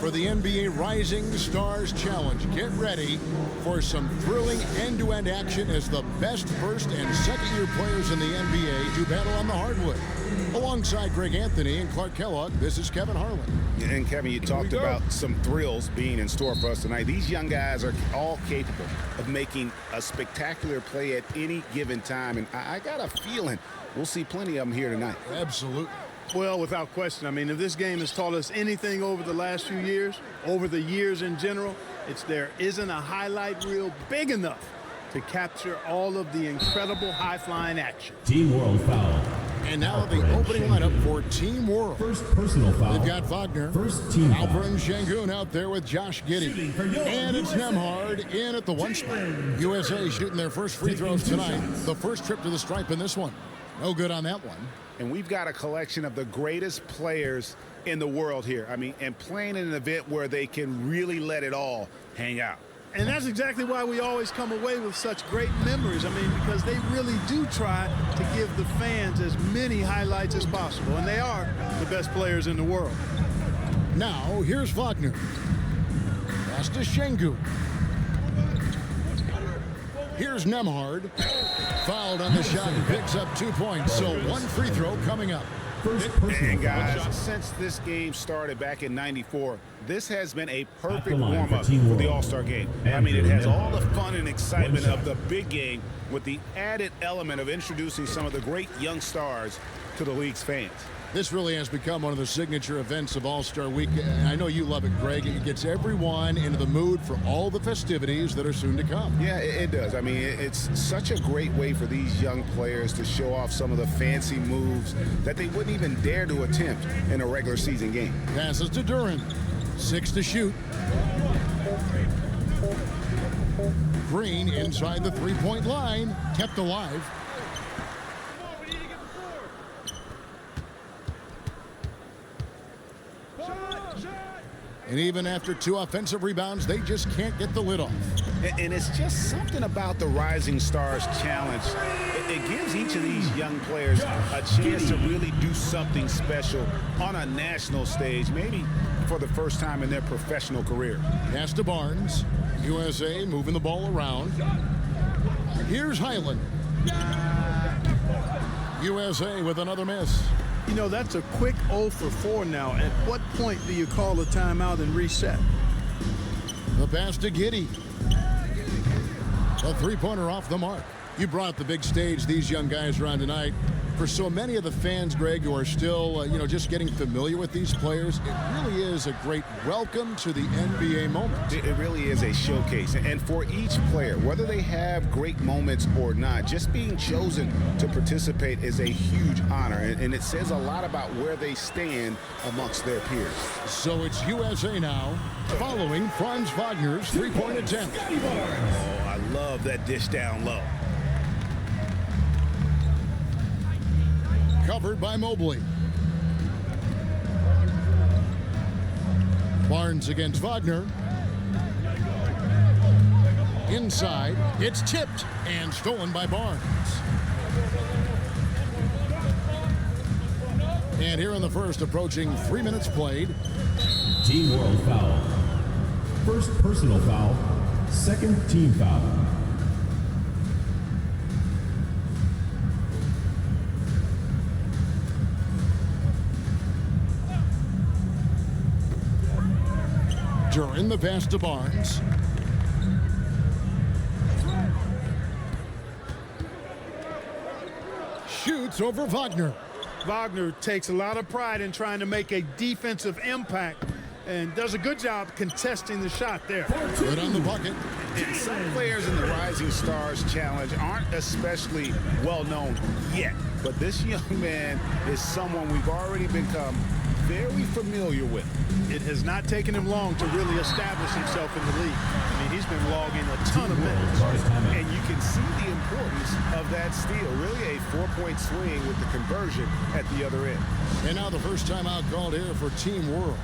for the NBA Rising Stars Challenge. Get ready for some thrilling end-to-end action as the best first and second-year players in the NBA do battle on the hardwood. Alongside Greg Anthony and Clark Kellogg, this is Kevin Harlan. And Kevin, you talked about some thrills being in store for us tonight. These young guys are all capable of making a spectacular play at any given time, and I got a feeling we'll see plenty of them here tonight. Absolutely. Well, without question. I mean, if this game has taught us anything over the last few years, over the years in general, it's there isn't a highlight reel big enough to capture all of the incredible high-flying action. Team World foul. And now the opening lineup for Team World. First personal foul. They've got Wagner, First team foul. Alperen Şengün out there with Josh Giddey. And it's Nembhard in at the one spot. USA shooting their first free throws tonight. The first trip to the stripe in this one. No good on that one. And we've got a collection of the greatest players in the world here. I mean, and playing in an event where they can really let it all hang out. And that's exactly why we always come away with such great memories. I mean, because they really do try to give the fans as many highlights as possible. And they are the best players in the world. Now, here's Wagner. Pass to Şengün. Here's Nembhard. Fouled on the shot and picks up 2 points. So one free throw coming up. And guys, since this game started back in '94, this has been a perfect warm-up for the All-Star game. I mean, it has all the fun and excitement of the big game with the added element of introducing some of the great young stars to the league's fans. This really has become one of the signature events of All-Star Week. I know you love it, Greg. It gets everyone into the mood for all the festivities that are soon to come. Yeah, it does. I mean, it's such a great way for these young players to show off some of the fancy moves that they wouldn't even dare to attempt in a regular season game. Passes to Duren. 6 to shoot. Green inside the three-point line. Kept alive. And even after 2 offensive rebounds, they just can't get the lid off. And it's just something about the Rising Stars Challenge. It gives each of these young players a chance to really do something special on a national stage, maybe for the first time in their professional career. Pass to Barnes. USA moving the ball around. Here's Highland. USA with another miss. You know, that's a quick 0 for 4 now. At what point do you call a timeout and reset? The pass to Giddey. A three-pointer off the mark. You brought the big stage these young guys around tonight. For so many of the fans, Greg, who are still, just getting familiar with these players, it really is a great welcome to the NBA moment. It really is a showcase. And for each player, whether they have great moments or not, just being chosen to participate is a huge honor. And it says a lot about where they stand amongst their peers. So it's USA now, following Franz Wagner's three-point attempt. Oh, I love that dish down low. Covered by Mobley. Barnes against Wagner. Inside, it's tipped and stolen by Barnes. And here in the first, approaching 3 minutes played. Team World foul. First personal foul. Second team foul. Duren the pass to Barnes. Shoots over Wagner. Wagner takes a lot of pride in trying to make a defensive impact and does a good job contesting the shot there. Good on the bucket. And some players in the Rising Stars Challenge aren't especially well known yet, but this young man is someone we've already become very familiar with. It has not taken him long to really establish himself in the league. I mean, he's been logging a ton of minutes. And you can see the importance of that steal. Really a 4-point swing with the conversion at the other end. And now the first time out called here for Team World.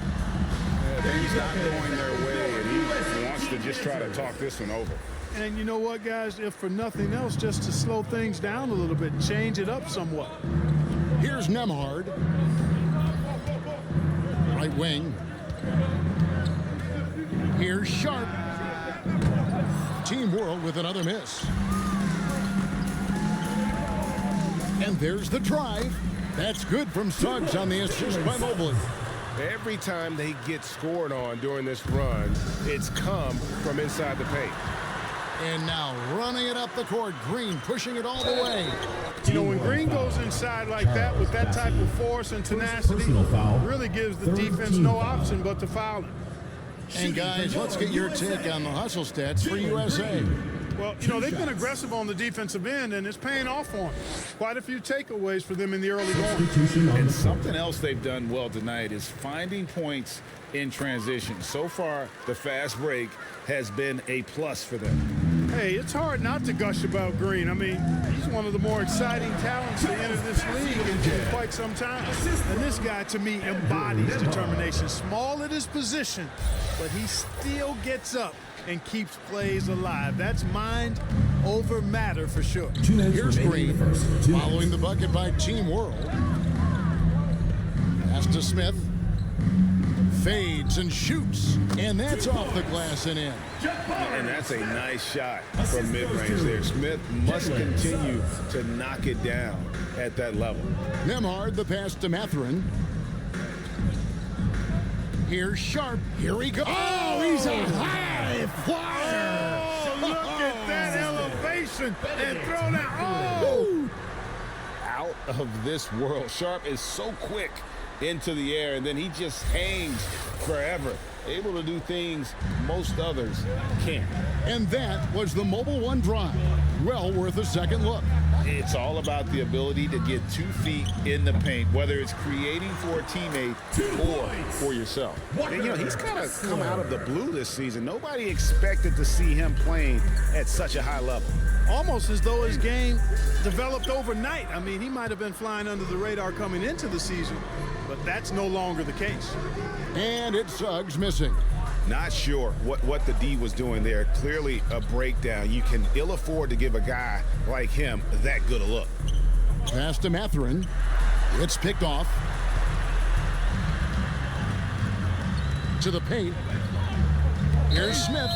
Things not going their way, and he wants to just try to talk this one over. And you know what, guys? If for nothing else, just to slow things down a little bit, change it up somewhat. Here's Nembhard. Right wing. Here's Sharp. Team World with another miss. And there's the drive. That's good from Suggs on the assist by Mobley. Every time they get scored on during this run, it's come from inside the paint. And now running it up the court, Green pushing it all the way. You know, when Green goes inside like that with that type of force and tenacity, really gives the defense no option but to foul him. And guys, let's get your take on the hustle stats for USA. Well, you know, they've been aggressive on the defensive end, and it's paying off for them. Quite a few takeaways for them in the early going. And something else they've done well tonight is finding points in transition. So far, the fast break has been a plus for them. Hey, it's hard not to gush about Green. I mean, he's one of the more exciting talents to enter this league in quite some time. And this guy, to me, embodies determination. Small at his position, but he still gets up and keeps plays alive. That's mind over matter for sure. Here's Green following the bucket by Team World. Pass to Smith. Fades and shoots. And that's off the glass and in. And that's a nice shot from mid-range there. Smith must continue to knock it down at that level. Nemhard, the pass to Mathurin. Here's Sharp. Here we go. Oh, he's a high flyer. Oh, look at that elevation and throw that. Oh! Out of this world. Sharp is so quick into the air, and then he just hangs forever. Able to do things most others can't. And that was the Mobile One drive. Well worth a second look. It's all about the ability to get 2 feet in the paint, whether it's creating for a teammate or for yourself. And, you know, he's kind of come out of the blue this season. Nobody expected to see him playing at such a high level. Almost as though his game developed overnight. I mean, he might have been flying under the radar coming into the season, but that's no longer the case. And it's Suggs missing. Not sure what the D was doing there. Clearly a breakdown. You can ill afford to give a guy like him that good a look. Pass to Mathurin. It's picked off. To the paint. Here's Smith.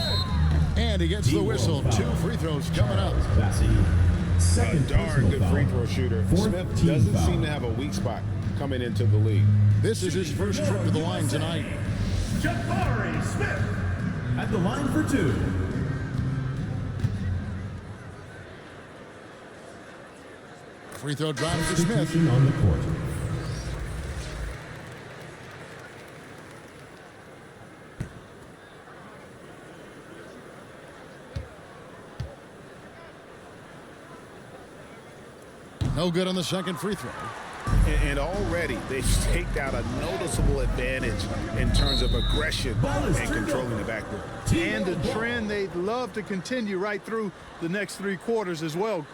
And he gets the whistle. 2 free throws coming up. A darn good free throw shooter. Smith doesn't seem to have a weak spot coming into the league. This is his first trip to the line tonight. Jabari Smith at the line for 2. Free throw drive for Smith. On the court. No good on the second free throw. And already they've staked out a noticeable advantage in terms of aggression and controlling the backcourt. And a trend they'd love to continue right through the next 3 quarters as well.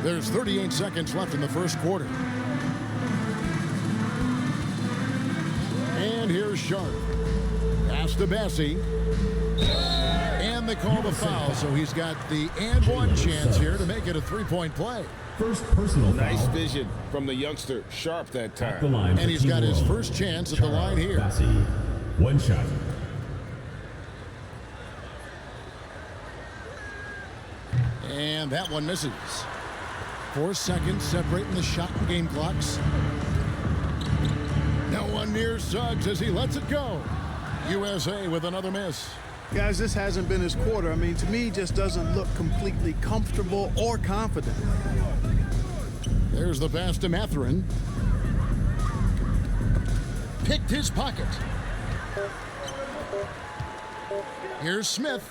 There's 38 seconds left in the first quarter. And here's Sharp. Pass to Bassie. And they call the foul, so he's got the and one chance here to make it a 3-point play. First personal foul. Nice vision from the youngster Sharp that time. And he's got his first chance at the line here. Bassie. 1 shot. And that one misses. 4 seconds separating the shot and game clocks. No one near Suggs as he lets it go. USA with another miss. Guys, this hasn't been his quarter. I mean, to me, just doesn't look completely comfortable or confident. There's the pass to Mathurin. Picked his pocket. Here's Smith.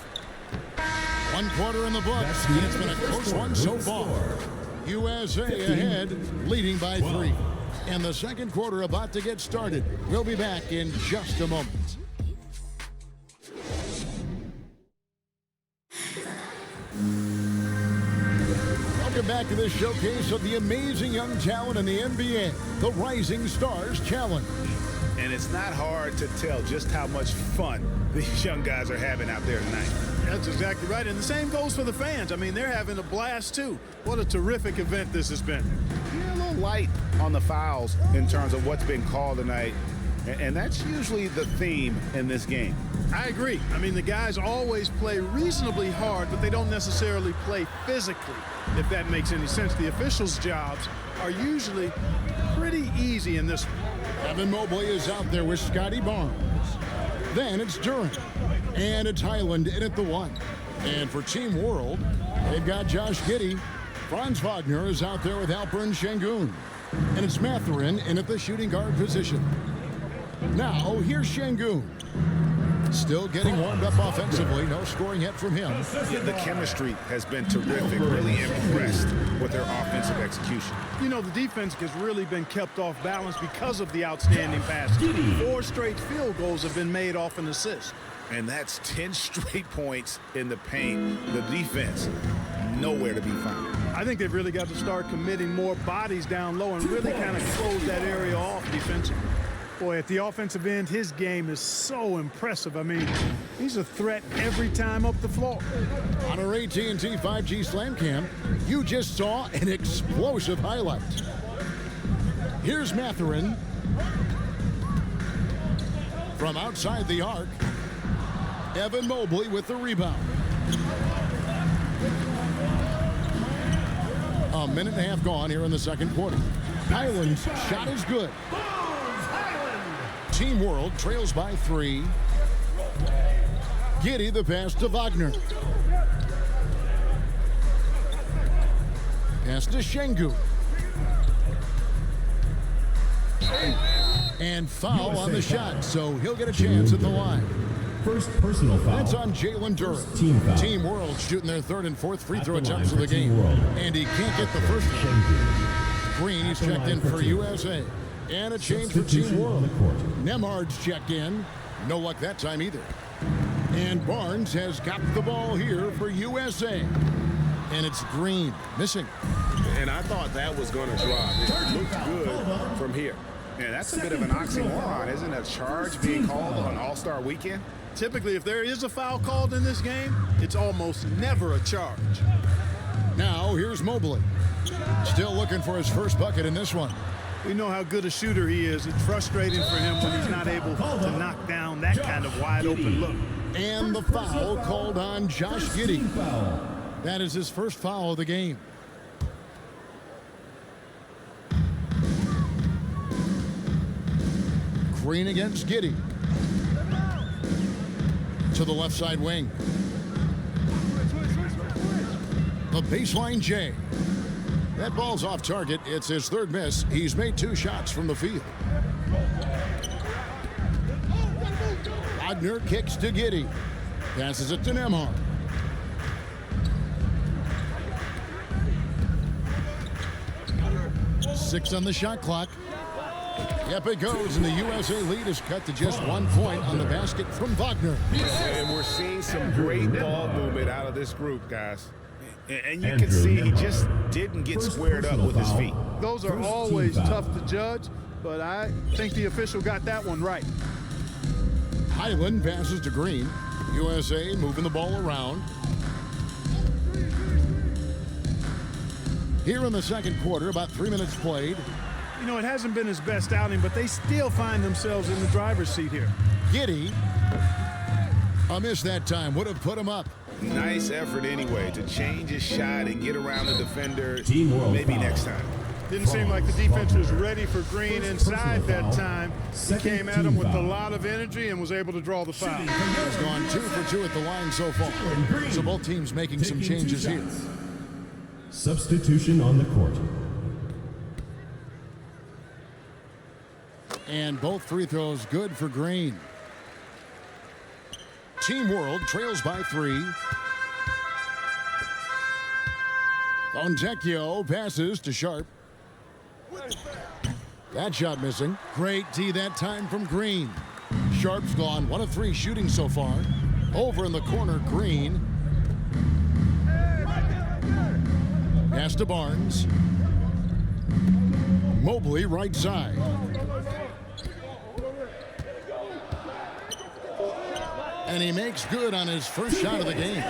1 quarter in the books. It's been a close one so far. USA ahead, leading by 3. And the second quarter about to get started. We'll be back in just a moment. Welcome back to this showcase of the amazing young talent in the NBA, the Rising Stars Challenge. And it's not hard to tell just how much fun these young guys are having out there tonight. That's exactly right. And the same goes for the fans. I mean, they're having a blast, too. What a terrific event this has been. Yeah, a little light on the fouls in terms of what's been called tonight. And that's usually the theme in this game. I agree. I mean, the guys always play reasonably hard, but they don't necessarily play physically, if that makes any sense. The officials' jobs are usually pretty easy in this one. Evan Mobley is out there with Scotty Barnes. Then it's Durant. And it's Highland in at the 1. And for Team World, they've got Josh Giddey. Franz Wagner is out there with Alperen Şengün. And it's Mathurin in at the shooting guard position. Now, here's Şengün. Still getting warmed up offensively. No scoring yet from him. Yeah, the chemistry has been terrific. Really impressed with their offensive execution. You know, the defense has really been kept off balance because of the outstanding passes. 4 straight field goals have been made off an assist. And that's 10 straight points in the paint. The defense, nowhere to be found. I think they've really got to start committing more bodies down low and really kind of close that area off defensively. Boy, at the offensive end, his game is so impressive. I mean, he's a threat every time up the floor. On our AT&T 5G Slam Cam, you just saw an explosive highlight. Here's Mathurin. From outside the arc, Evan Mobley with the rebound. A minute and a half gone here in the second quarter. Highland's shot is good. Team World trails by 3. Giddey the pass to Wagner. Pass to Şengün. And foul on the shot, so he'll get a chance at the line. First personal foul. That's on Jalen Durant. Team foul. Team World shooting their 3rd and 4th free throw At the attempts of line the for Team game. World. And he can't get the first one. Green, he's checked in for USA. And a change for Team World. Nemhard's checked in. No luck that time either. And Barnes has got the ball here for USA. And it's Green missing. And I thought that was going to drop. It looked good from here. Yeah, that's a bit of an oxymoron, isn't it? A charge being called on All-Star Weekend? Typically, if there is a foul called in this game, it's almost never a charge. Now, here's Mobley. Still looking for his first bucket in this one. We know how good a shooter he is. It's frustrating for him when he's not able to knock down that kind of wide-open look. And the foul called on Josh Giddey. That is his first foul of the game. Green against Giddey. To the left side wing. The baseline J. That ball's off target. It's his 3rd miss. He's made 2 shots from the field. Wagner kicks to Giddey. Passes it to Nemhard. Six on the shot clock. Yep, it goes, and the USA lead is cut to just 1 point on the basket from Wagner. And we're seeing some great ball movement out of this group, guys. And you can see he just didn't get squared up with his feet. Those are always tough to judge, but I think the official got that one right. Highland passes to Green. USA moving the ball around. Here in the second quarter, about 3 minutes played. You know, it hasn't been his best outing, but they still find themselves in the driver's seat here. Giddey, a miss that time, would have put him up. Nice effort anyway to change his shot and get around the defender. Maybe foul. next time. Didn't seem like the defense was ready for Green inside that time. He came at him with a lot of energy and was able to draw the foul. He's gone 2 for 2 at the line so far. So both teams making some changes here. Substitution on the court. And both free throws good for Green. Team World trails by 3. Fontecchio passes to Sharp. That shot missing. Great D that time from Green. Sharp's gone 1 of 3 shooting so far. Over in the corner, Green. Pass to Barnes. Mobley right side. And he makes good on his first shot of the game.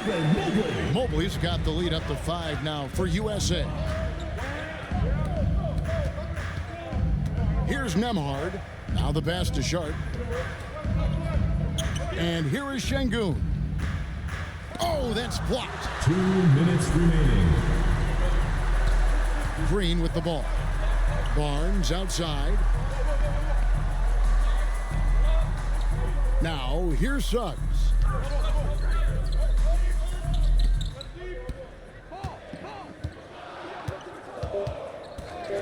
Mobley's got the lead up to 5 now for USA. Here's Nemhard. Now the pass to Sharp. And here is Şengün. Oh, that's blocked. 2 minutes remaining. Green with the ball. Barnes outside. Now, here's Suggs.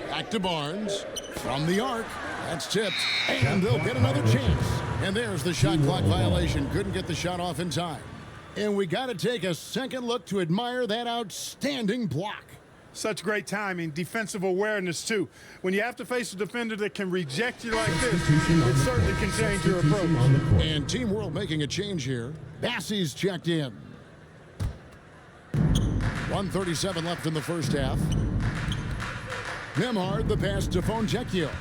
Back to Barnes. From the arc. That's tipped. And they'll get another chance. And there's the shot clock violation. Couldn't get the shot off in time. And we got to take a second look to admire that outstanding block. Such great timing, defensive awareness, too. When you have to face a defender that can reject you like this, it certainly can change your approach. And Team World making a change here. Bassey's checked in. 1:37 left in the first half. Nemhard, the pass to Fontecchio.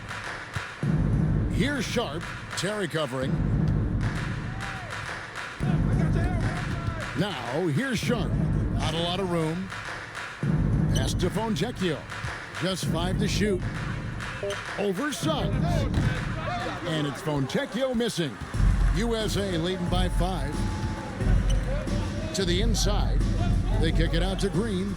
Here's Sharp. Terry covering. Now, here's Sharp. Not a lot of room. Pass to Fontecchio. Just 5 to shoot. Over Suggs. And it's Fontecchio missing. USA leading by 5. To the inside. They kick it out to Green.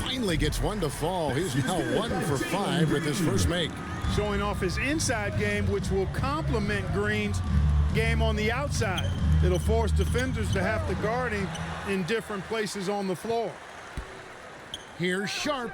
Finally gets one to fall. He's now 1 for 5 with his first make. Showing off his inside game, which will complement Green's game on the outside. It'll force defenders to have to guard him in different places on the floor. Here's Sharp.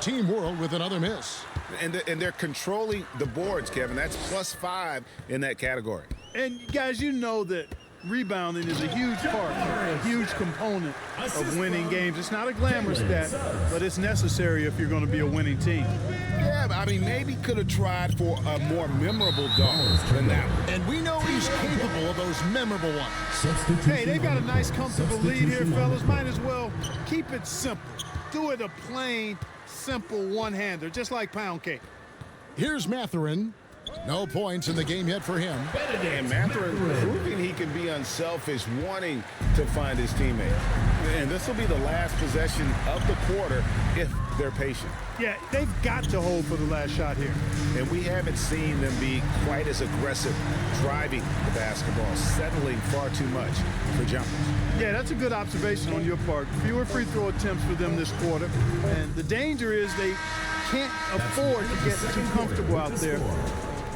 Team World with another miss. And they're controlling the boards, Kevin. That's +5 in that category. And guys, you know that rebounding is a huge part, a huge component of winning games. It's not a glamorous stat, but it's necessary if you're going to be a winning team. Yeah, I mean, maybe could have tried for a more memorable dunk than that one. And we know he's capable of those memorable ones. Hey, they've got a nice, comfortable lead here, fellas. Might as well keep it simple. Do it a plain, simple one-hander, just like pound cake. Here's Mathurin. No points in the game yet for him. And Mathurin proving he can be unselfish, wanting to find his teammate. And this will be the last possession of the quarter if they're patient. Yeah, they've got to hold for the last shot here. And we haven't seen them be quite as aggressive driving the basketball, settling far too much for jumpers. Yeah, that's a good observation on your part. Fewer free throw attempts for them this quarter. And the danger is they can't afford to get too comfortable out there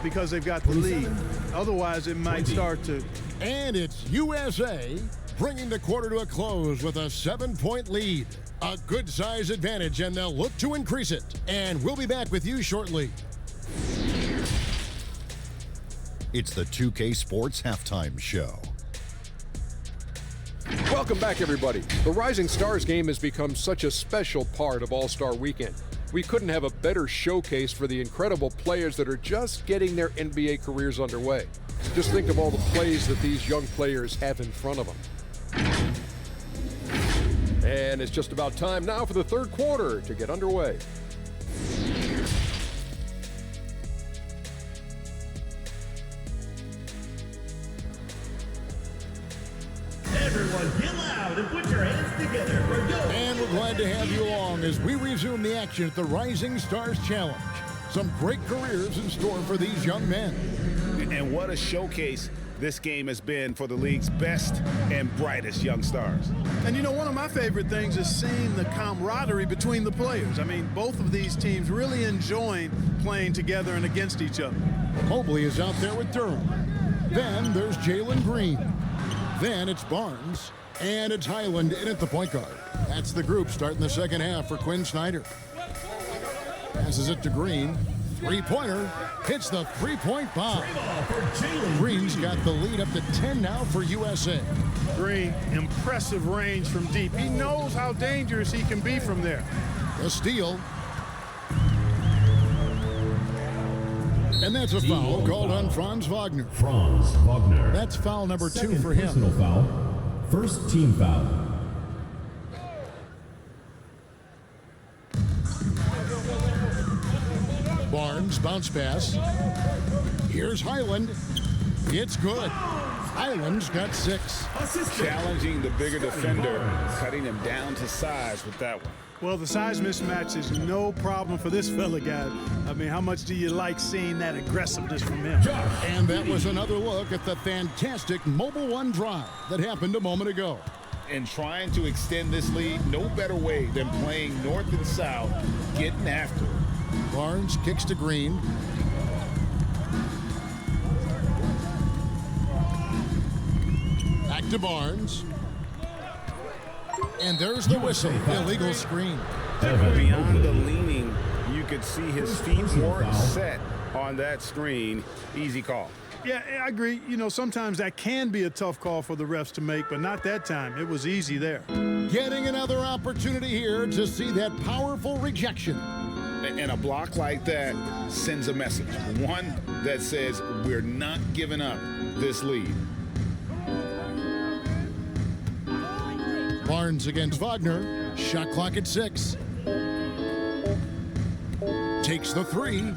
because they've got the lead. Otherwise, it might start to... And it's USA bringing the quarter to a close with a 7-point lead. A good size advantage, and they'll look to increase it. And we'll be back with you shortly. It's the 2K Sports Halftime Show. Welcome back, everybody. The Rising Stars game has become such a special part of All-Star Weekend. We couldn't have a better showcase for the incredible players that are just getting their NBA careers underway. Just think of all the plays that these young players have in front of them. And it's just about time now for the third quarter to get underway. Everyone get loud and put your hands together for go. And we're glad to have you along as we resume the action at the Rising Stars Challenge. Some great careers in store for these young men. And what a showcase this game has been for the league's best and brightest young stars. And you know, one of my favorite things is seeing the camaraderie between the players. I mean, both of these teams really enjoying playing together and against each other. Mobley is out there with Durham. Then there's Jalen Green. Then it's Barnes. And it's Highland in at the point guard. That's the group starting the second half for Quinn Snyder. Passes it to Green. Three-pointer. Hits the three-point bomb. Green's got the lead up to 10 now for USA. Green, impressive range from deep. He knows how dangerous he can be from there. The steal. And that's a foul called on Franz Wagner. Franz Wagner. That's foul number 2 Second for him. personal foul. First team foul. Barnes, bounce pass. Here's Highland. It's good. Highland's got 6. Challenging the bigger defender, cutting him down to size with that one. Well, the size mismatch is no problem for this fella, guys. I mean, how much do you like seeing that aggressiveness from him? And that was another look at the fantastic Mobile One drive that happened a moment ago. And trying to extend this lead, no better way than playing north and south, getting after it. Barnes kicks to Green. Back to Barnes. And there's the whistle. Illegal screen. Beyond the leaning, you could see his feet weren't set on that screen. Easy call. Yeah, I agree. You know, sometimes that can be a tough call for the refs to make, but not that time. It was easy there. Getting another opportunity here to see that powerful rejection. And a block like that sends a message. One that says we're not giving up this lead. Barnes against Wagner. Shot clock at 6. Takes the 3.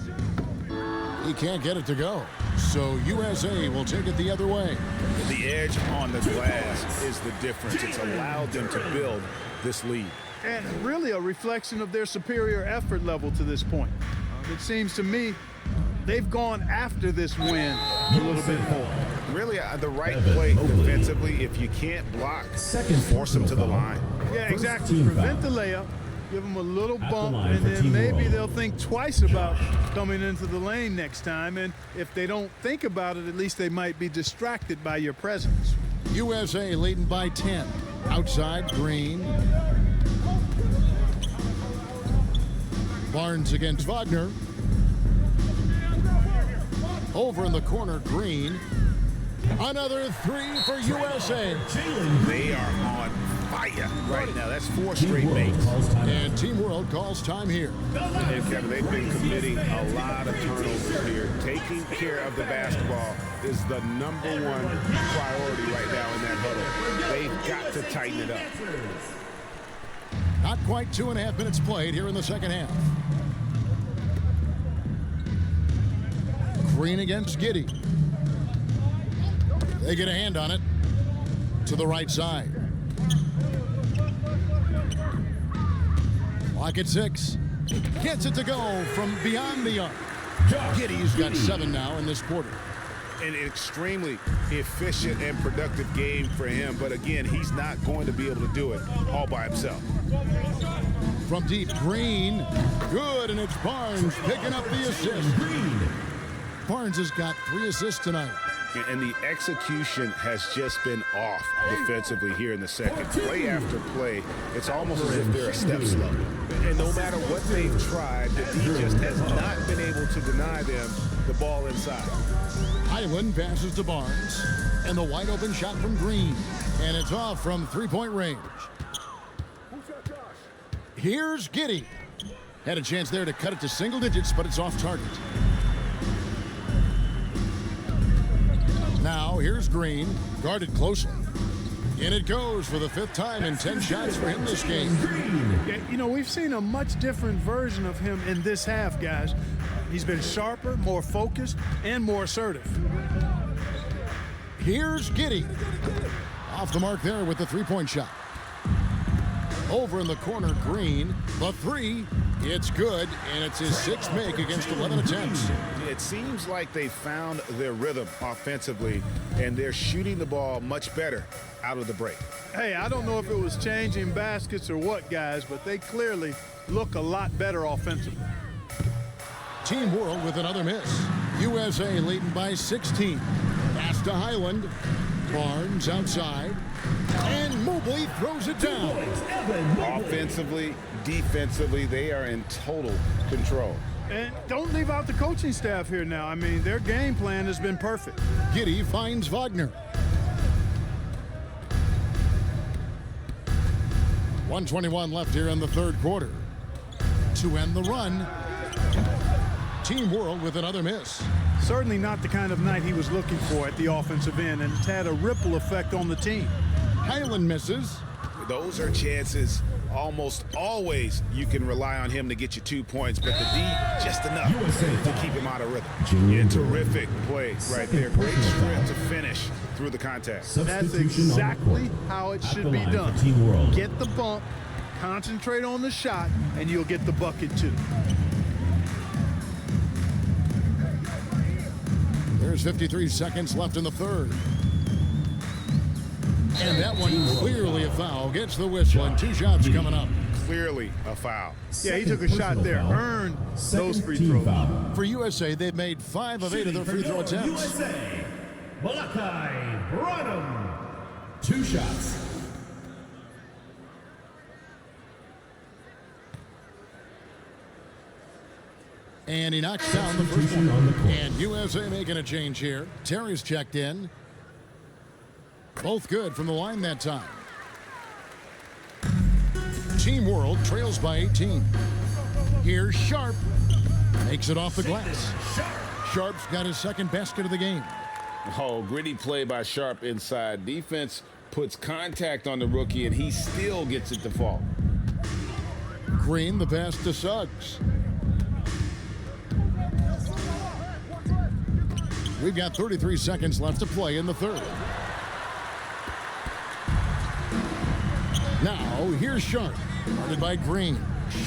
He can't get it to go. So USA will take it the other way. The edge on the glass is the difference. It's allowed them to build this lead. And really a reflection of their superior effort level to this point. It seems to me they've gone after this win a little bit more. Really, the right play defensively. If you can't block, force them to the line. Yeah, exactly. Prevent the layup, give them a little bump, and then maybe they'll think twice about coming into the lane next time. And if they don't think about it, at least they might be distracted by your presence. USA leading by 10. Outside, Green. Barnes against Wagner. Over in the corner, Green. Another 3 for USA. They are on fire right now. That's 4 straight makes. And Team World calls time here. And Kevin, they've been committing a lot of turnovers here. Taking care of the basketball is the #1 priority right now in that huddle. They've got to tighten it up. Not quite 2.5 minutes played here in the second half. Green against Giddey. They get a hand on it to the right side. Clock at 6. Gets it to go from beyond the arc. Giddey's got 7 now in this quarter. An extremely efficient and productive game for him. But again, he's not going to be able to do it all by himself. From deep, Green. Good, and it's Barnes picking up the assist. Barnes has got 3 assists tonight. And the execution has just been off defensively here in the second. Play after play, it's almost as if they're a step slow. And no matter what they've tried, the D just has not been able to deny them the ball inside. Highland passes to Barnes. And the wide open shot from Green. And it's off from 3-point range. Here's Giddey. Had a chance there to cut it to single digits, but it's off target. Now, here's Green, guarded closely. In it goes for the 5th time in 10 shots for him this game. Yeah, you know, we've seen a much different version of him in this half, guys. He's been sharper, more focused, and more assertive. Here's Giddey. Off the mark there with the 3-point shot. Over in the corner, Green. The 3. It's good, and it's his 6th make against 11 attempts. It seems like they found their rhythm offensively, and they're shooting the ball much better out of the break. Hey, I don't know if it was changing baskets or what, guys, but they clearly look a lot better offensively. Team World with another miss. USA leading by 16. Pass to Highland. Barnes outside. And Mobley throws it down. Offensively, defensively, they are in total control. And don't leave out the coaching staff here now. I mean, their game plan has been perfect. Giddey finds Wagner. 1:21 left here in the 3rd quarter. To end the run, Team World with another miss. Certainly not the kind of night he was looking for at the offensive end, and it's had a ripple effect on the team. Highland misses. those are chances almost always you can rely on him to get you 2 points, but the D just enough to keep him out of rhythm. Yeah, terrific play right there. Great strength to finish through the contact. That's exactly how it should be done. Get the bump, concentrate on the shot, and you'll get the bucket too. There's 53 seconds left in the third. And that one clearly a foul. Gets the whistle, and 2 shots coming up. Clearly a foul. Yeah, he took a shot there. Earned those free throws. For USA, they've made 5 of 8 of their free throw attempts. USA, Malachi Branham. 2 shots. And he knocks down the first one. And USA making a change here. Terry's checked in. Both good from the line that time. Team World trails by 18. Here's Sharp. Makes it off the glass. Sharp's got his second basket of the game. Oh, gritty play by Sharp inside. Defense puts contact on the rookie, and he still gets it to fall. Green, the pass to Suggs. We've got 33 seconds left to play in the third. Now, here's Sharp. Guarded by Green.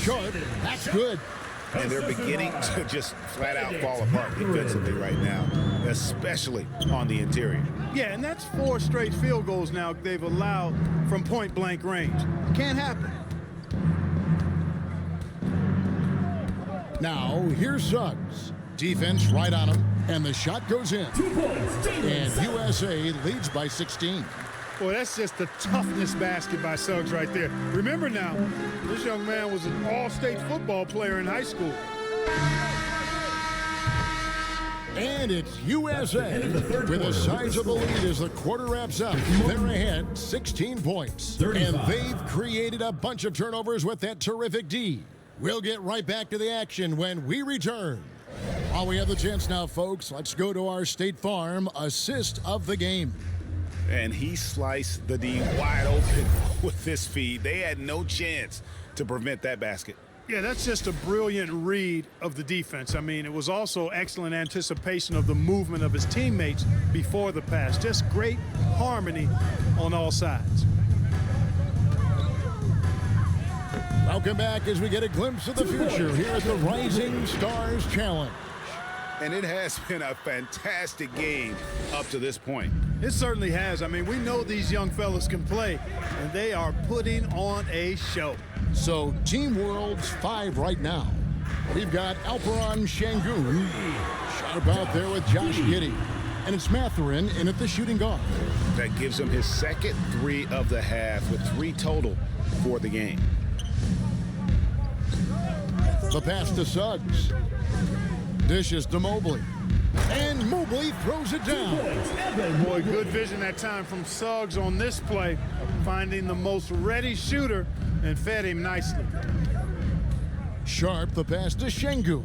Sharp, that's good. And they're beginning to just flat out fall apart defensively right now, especially on the interior. Yeah, and that's 4 straight field goals now they've allowed from point-blank range. Can't happen. Now, here's Suggs. Defense right on him, and the shot goes in. 2 points, And USA leads by 16. Boy, that's just the toughness basket by Suggs right there. Remember now, this young man was an all-state football player in high school. And it's USA with a sizable lead as the quarter wraps up. They're ahead 16 points. 35. And they've created a bunch of turnovers with that terrific D. We'll get right back to the action when we return. While we have the chance now, folks, let's go to our State Farm assist of the game. And he sliced the D wide open with this feed. They had no chance to prevent that basket. Yeah, that's just a brilliant read of the defense. I mean, it was also excellent anticipation of the movement of his teammates before the pass. Just great harmony on all sides. Welcome back as we get a glimpse of the future here at the Rising Stars Challenge. And it has been a fantastic game up to this point. It certainly has. I mean, we know these young fellas can play, and they are putting on a show. So, Team World's 5 right now. We've got Alperon Şengün, Sharp out there with Josh Giddey. And it's Mathurin in at the shooting guard. That gives him his second 3 of the half with 3 total for the game. The pass to Suggs. Dishes to Mobley. And Mobley throws it down. Boy, good vision that time from Suggs on this play, finding the most ready shooter and fed him nicely. Sharp, the pass to Şengün.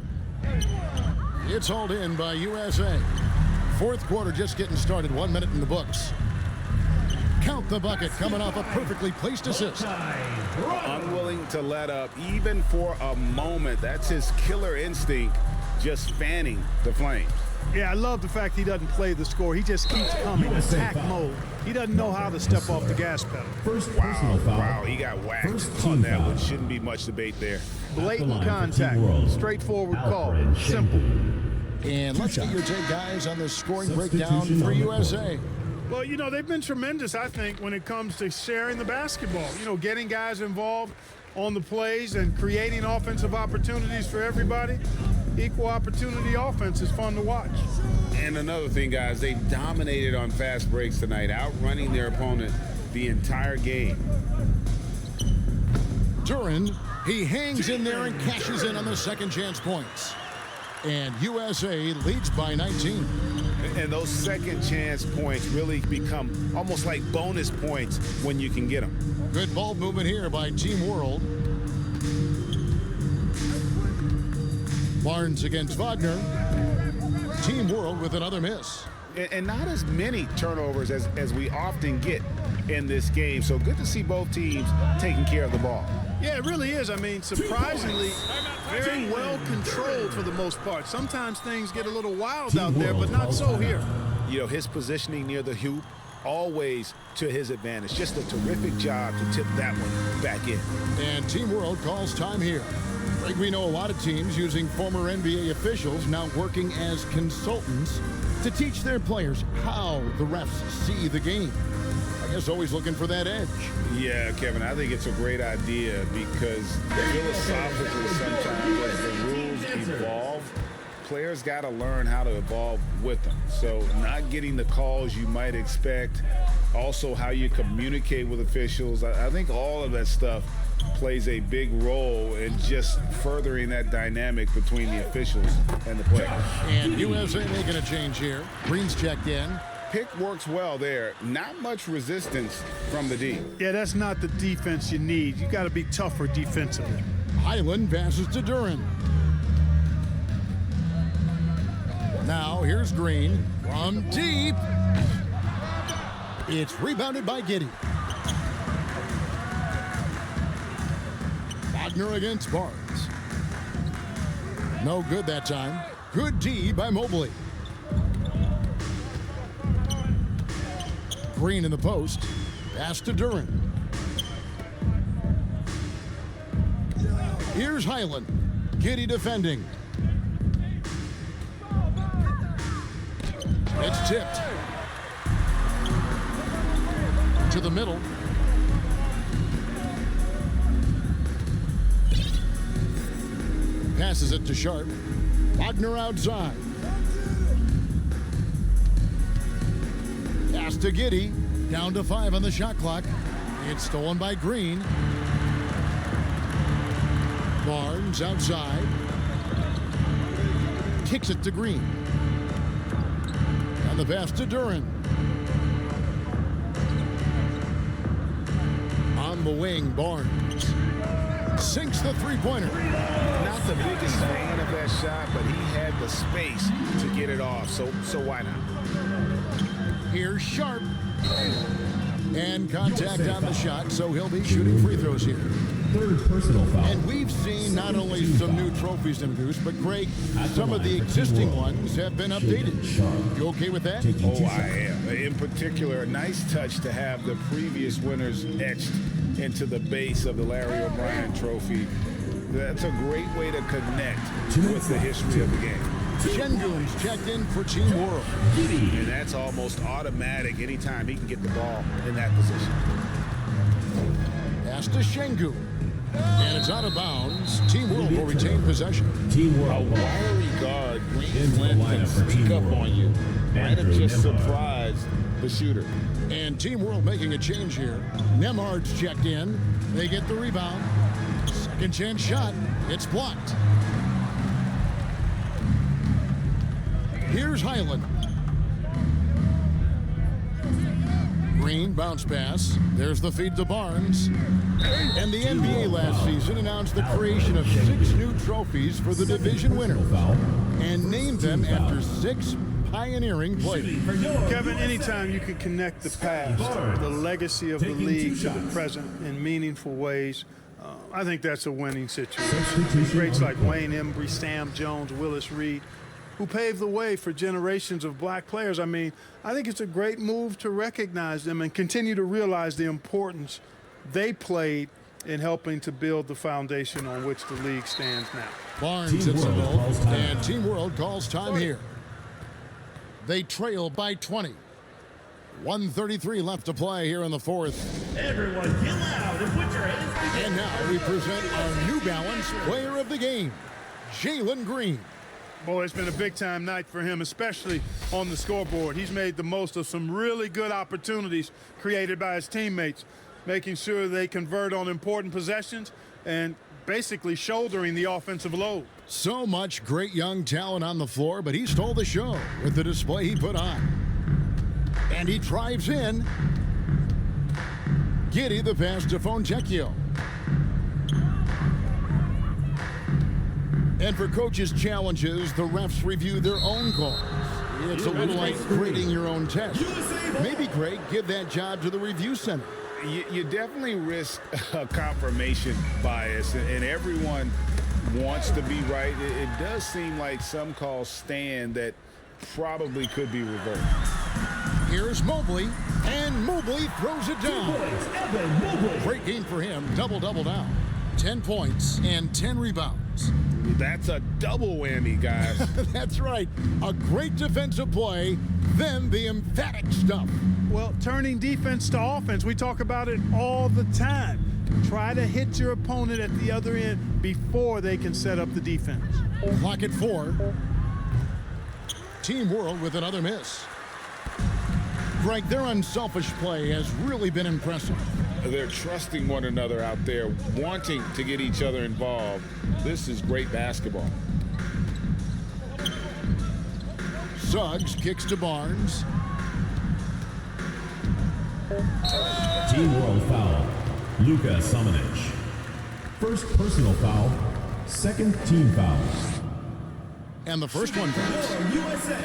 It's hauled in by USA. Fourth quarter just getting started, 1 minute in the books. Count the bucket coming off a perfectly placed assist. Unwilling to let up even for a moment. That's his killer instinct, just fanning the flames. Yeah, I love the fact he doesn't play the score. He just keeps coming, attack mode. He doesn't know how to step off the gas pedal. First personal foul. Wow, he got whacked on that one. Shouldn't be much debate there. Blatant contact, straightforward call, simple. And let's get your take, guys, on the scoring breakdown for USA. Well, you know, they've been tremendous, I think, when it comes to sharing the basketball. You know, getting guys involved on the plays and creating offensive opportunities for everybody. Equal opportunity offense is fun to watch. And another thing, guys, they dominated on fast breaks tonight, outrunning their opponent the entire game. Duran, he hangs in there and cashes in on the second chance points. And USA leads by 19. And those second chance points really become almost like bonus points when you can get them. Good ball movement here by Team World. Barnes against Wagner. Team World with another miss. and not as many turnovers as we often get in this game. So good to see both teams taking care of the ball. Yeah, it really is. I mean, surprisingly, very well controlled for the most part. Sometimes things get a little wild out there, but not so here. You know, his positioning near the hoop, always to his advantage. Just a terrific job to tip that one back in. And Team World calls time here. Greg, we know a lot of teams using former NBA officials now working as consultants to teach their players how the refs see the game. I guess always looking for that edge. Yeah, Kevin, I think it's a great idea because philosophically sometimes as the rules evolve, players got to learn how to evolve with them. So not getting the calls you might expect, also how you communicate with officials. I think all of that stuff plays a big role in just furthering that dynamic between the officials and the players. And USA making a change here. Green's checked in. Pick works well there. Not much resistance from the D. Yeah, that's not the defense you need. You got to be tougher defensively. Highland passes to Duran. Now here's Green from deep. It's rebounded by Giddey. Wagner against Barnes. No good that time. Good D by Mobley. Green in the post. Pass to Duran. Here's Highland. Giddey defending. It's tipped. To the middle. Passes it to Sharp. Wagner outside. Pass to Giddey. Down to 5 on the shot clock. It's stolen by Green. Barnes outside. Kicks it to Green. And the pass to Duran. On the wing, Barnes. Sinks the three-pointer. Not the biggest fan of that shot, but he had the space to get it off, so why not? Here's Sharp. And contact on the shot, so he'll be shooting free throws here. Third personal foul. And we've seen not only some new trophies introduced, but Greg, some of the existing ones have been updated. You okay with that? Oh, I am. In particular, a nice touch to have the previous winners etched into the base of the Larry O'Brien trophy. That's a great way to connect with the history of the game. Şengün's checked in for Team World. And that's almost automatic anytime he can get the ball in that position. Pass to Şengün. And it's out of bounds. Team World will retain possession. Team A World wiry guard, Green into the Flint, can lineup for sneak Team up World. on you. Might have just Nemhard. surprised the shooter. And Team World making a change here. Nemhard's checked in. They get the rebound. Second chance shot. It's blocked. Here's Highland. Green bounce pass. There's the feed to Barnes. And the NBA last season announced the creation of 6 new trophies for the division winner foul. and named them after 6 pioneering players. Kevin, anytime you can connect the past, the legacy of the league to the present in meaningful ways, I think that's a winning situation. Greats like Wayne Embry, Sam Jones, Willis Reed, who paved the way for generations of black players. I mean, I think it's a great move to recognize them and continue to realize the importance they played in helping to build the foundation on which the league stands now. Barnes Team hits the World goal, calls time. and Team World calls time here. They trail by 20. 1:33 left to play here in the fourth. Everyone get loud and put your hands together. And now we present our New Balance Player of the Game, Jalen Green. Boy, it's been a big-time night for him, especially on the scoreboard. He's made the most of some really good opportunities created by his teammates, making sure they convert on important possessions and basically shouldering the offensive load. So much great young talent on the floor, but he stole the show with the display he put on. And he drives in. Giddey the pass to Fontecchio. And for coaches' challenges, the refs review their own calls. It's a little like grading your own test. Maybe, Greg, give that job to the review center. You definitely risk a confirmation bias, and everyone wants to be right. It does seem like some calls stand that probably could be reversed. Here's Mobley, and Mobley throws it down. Great game for him, double-double now. 10 points and 10 rebounds. That's a double whammy, guys. That's right. A great defensive play, then the emphatic stuff. Well, turning defense to offense, we talk about it all the time. Try to hit your opponent at the other end before they can set up the defense. Clock at 4. Team World with another miss. Greg, their unselfish play has really been impressive. They're trusting one another out there, wanting to get each other involved. This is great basketball. Suggs kicks to Barnes. Team World foul. Luka Samanic. First personal foul. Second team foul. And the first one counts. USA,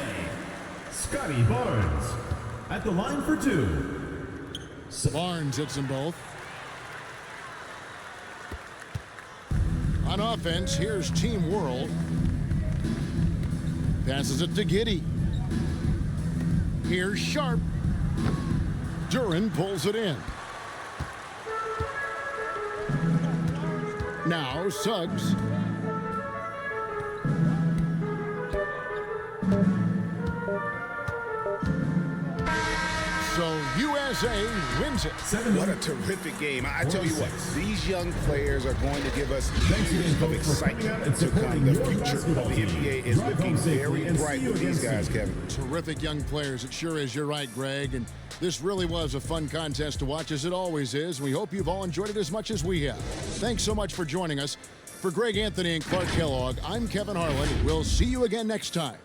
Scotty Barnes at the line for 2. Barnes hits them both. On offense, here's Team World. Passes it to Giddey. Here's Sharp. Duran pulls it in. Now Suggs. So USA wins it. What a terrific game. I tell you what, these young players are going to give us years of excitement to come. The future of the NBA is looking very bright with these guys, Kevin. Terrific young players. It sure is. You're right, Greg. And this really was a fun contest to watch, as it always is. We hope you've all enjoyed it as much as we have. Thanks so much for joining us. For Greg Anthony and Clark Kellogg, I'm Kevin Harlan. We'll see you again next time.